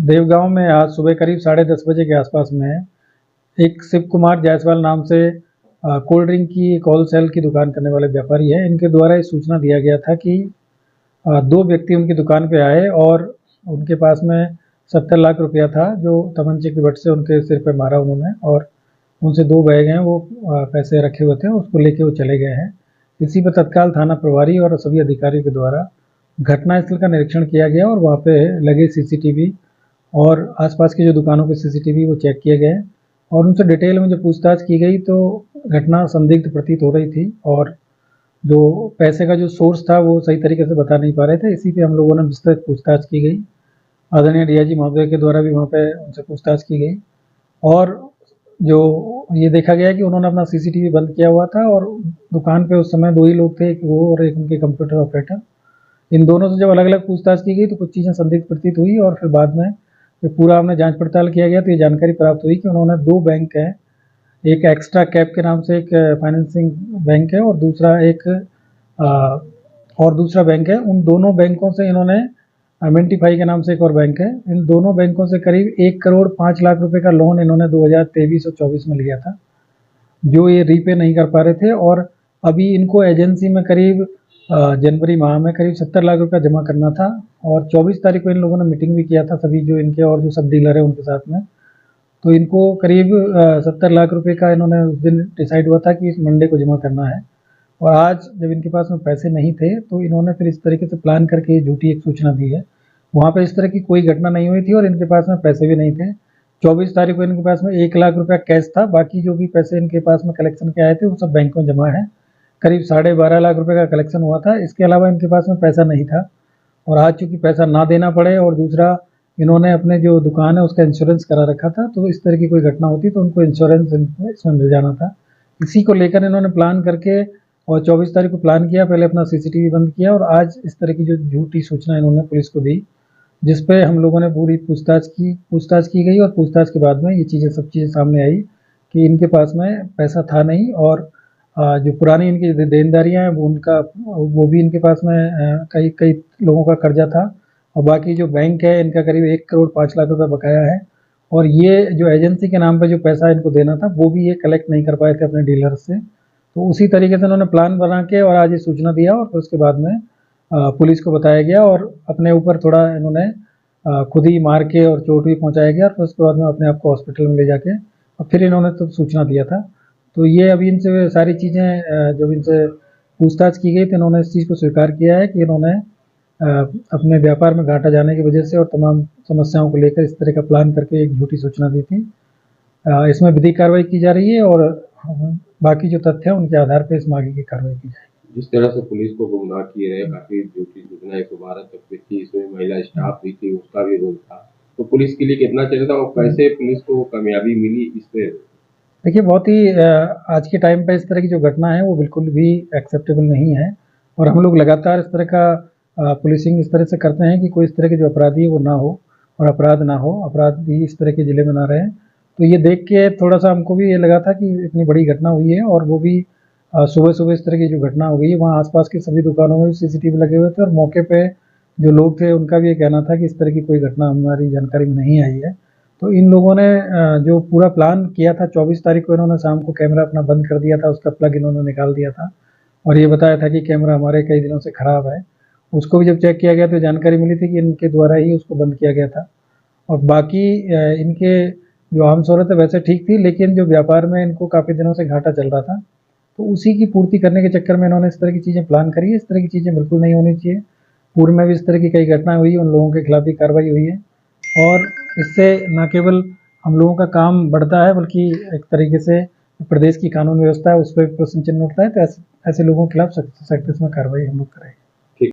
देवगांव में आज सुबह करीब 10:30 बजे के आसपास में एक शिव कुमार जायसवाल नाम से कोल्ड ड्रिंक की एक होलसेल की दुकान करने वाले व्यापारी हैं। इनके द्वारा ये सूचना दिया गया था कि दो व्यक्ति उनकी दुकान पे आए और उनके पास में 70 लाख रुपया था, जो तमंचे की बट से उनके सिर पे मारा उन्होंने, और उनसे 2 बैग हैं वो पैसे रखे हुए थे, उसको लेके वो चले गए हैं। इसी पर तत्काल थाना प्रभारी और सभी अधिकारियों के द्वारा घटनास्थल का निरीक्षण किया गया और वहाँ पे लगे सीसीटीवी और आसपास की जो दुकानों के सीसीटीवी वो चेक किए गए और उनसे डिटेल में जब पूछताछ की गई तो घटना संदिग्ध प्रतीत हो रही थी और जो पैसे का जो सोर्स था वो सही तरीके से बता नहीं पा रहे थे। इसी पे हम लोगों ने विस्तृत पूछताछ की गई। आदरणीय डीआईजी महोदय के द्वारा भी वहाँ पे उनसे पूछताछ की गई और जो ये देखा गया कि उन्होंने अपना सीसीटीवी बंद किया हुआ था और दुकान पे उस समय 2 ही लोग थे, एक वो और एक उनके कंप्यूटर ऑपरेटर। इन दोनों से जब अलग-अलग पूछताछ की गई तो कुछ चीज़ें संदिग्ध प्रतीत हुई और फिर बाद में जब पूरा हमने जांच पड़ताल किया गया तो ये जानकारी प्राप्त हुई कि उन्होंने 2 बैंक हैं, एक एक्स्ट्रा कैप के नाम से एक फाइनेंसिंग बैंक है और दूसरा बैंक है। उन दोनों बैंकों से इन्होंने मिंटीफाई के नाम से एक और बैंक है, इन दोनों बैंकों से करीब 1 करोड़ 5 लाख रुपए का लोन इन्होंने 2023 और 24 में लिया था, जो ये रीपे नहीं कर पा रहे थे और अभी इनको एजेंसी में करीब जनवरी माह में करीब 70 लाख रुपया जमा करना था और 24 तारीख को इन लोगों ने मीटिंग भी किया था सभी जो इनके और जो सब डीलर है उनके साथ में। तो इनको करीब 70 लाख रुपए का इन्होंने उस दिन डिसाइड हुआ था कि इस मंडे को जमा करना है और आज जब इनके पास में पैसे नहीं थे तो इन्होंने फिर इस तरीके से प्लान करके झूठी एक सूचना दी है। वहाँ पे इस तरह की कोई घटना नहीं हुई थी और इनके पास में पैसे भी नहीं थे। 24 तारीख को इनके पास में 1 लाख रुपया कैश था, बाकी जो भी पैसे इनके पास में कलेक्शन के आए थे वो सब बैंक में जमा है। करीब 12.5 लाख रुपए का कलेक्शन हुआ था। इसके अलावा इनके पास में पैसा नहीं था और आज चूँकि पैसा ना देना पड़े और दूसरा इन्होंने अपने जो दुकान है उसका इंश्योरेंस करा रखा था, तो इस तरह की कोई घटना होती तो उनको इंश्योरेंस इसमें मिल जाना था। इसी को लेकर इन्होंने प्लान करके और 24 तारीख को प्लान किया, पहले अपना सीसीटीवी बंद किया और आज इस तरह की जो झूठी सूचना इन्होंने पुलिस को दी, जिस पे हम लोगों ने पूरी पूछताछ की गई और पूछताछ के बाद में ये सब चीज़ें सामने आई कि इनके पास में पैसा था नहीं और जो पुरानी इनकी देनदारियाँ हैं वो भी इनके पास में कई लोगों का कर्जा था और बाकी जो बैंक है इनका करीब 1 करोड़ 5 लाख रुपए बकाया है और ये जो एजेंसी के नाम पे जो पैसा इनको देना था वो भी ये कलेक्ट नहीं कर पाए थे अपने डीलर से। तो उसी तरीके से उन्होंने प्लान बना के और आज ये सूचना दिया और फिर उसके बाद में पुलिस को बताया गया और अपने ऊपर थोड़ा इन्होंने खुद ही मार के और चोट भी पहुंचाया गया और फिर उसके बाद में अपने आप को हॉस्पिटल में ले जाके और फिर इन्होंने तो सूचना दिया था। तो ये अभी इनसे सारी चीज़ें जब इनसे पूछताछ की गई तो इन्होंने इस चीज़ को स्वीकार किया है कि इन्होंने अपने व्यापार में घाटा जाने की वजह से और तमाम समस्याओं को लेकर इस तरह का प्लान करके एक झूठी सूचना दी थी। इसमें विधिक कार्रवाई की जा रही है और बाकी जो तथ्य हैं उनके आधार पर इसमें आगे की कार्रवाई की जाएगी। जिस तरह से पुलिस को गुमराह किए रहे, काफी झूठी सूचना 112 तक भी थी, इसमें महिला स्टाफ भी थी, उसका भी रोल था, तो पुलिस के लिए कितना चाहिए था और कैसे पुलिस को कामयाबी मिली इस पे? देखिए, बहुत ही आज के टाइम पे इस तरह की जो घटना है वो बिल्कुल भी एक्सेप्टेबल नहीं है और हम लोग लगातार इस तरह का पुलिसिंग इस तरह से करते हैं कि कोई इस तरह के जो अपराधी है वो ना हो और अपराध ना हो, अपराधी इस तरह के ज़िले में ना रहें। तो ये देख के थोड़ा-सा हमको भी ये लगा था कि इतनी बड़ी घटना हुई है और वो भी सुबह-सुबह इस तरह की जो घटना हो गई है, वहाँ आस-पास के सभी दुकानों में भी सीसीटीवी लगे हुए थे और मौके पे जो लोग थे उनका भी ये कहना था कि इस तरह की कोई घटना हमारी जानकारी में नहीं आई है। तो इन लोगों ने जो पूरा प्लान किया था 24 तारीख को इन्होंने शाम को कैमरा अपना बंद कर दिया था, उसका प्लग इन्होंने निकाल दिया था और ये बताया था कि कैमरा हमारे कई दिनों से ख़राब है। उसको भी जब चेक किया गया तो जानकारी मिली थी कि इनके द्वारा ही उसको बंद किया गया था और बाकी इनके जो आम शोहरत है वैसे ठीक थी, लेकिन जो व्यापार में इनको काफ़ी दिनों से घाटा चल रहा था, तो उसी की पूर्ति करने के चक्कर में इन्होंने इस तरह की चीज़ें प्लान करी है। इस तरह की चीज़ें बिल्कुल नहीं होनी चाहिए। पूर्व में भी इस तरह की कई घटनाएँ हुई, उन लोगों के खिलाफ भी कार्रवाई हुई है और इससे न केवल हम लोगों का काम बढ़ता है बल्कि एक तरीके से प्रदेश की कानून व्यवस्था है उस पर भी प्रश्न चिन्ह उठता है। तो ऐसे लोगों के खिलाफ सख्त से सख्त इसमें कार्रवाई हम लोग करेंगे।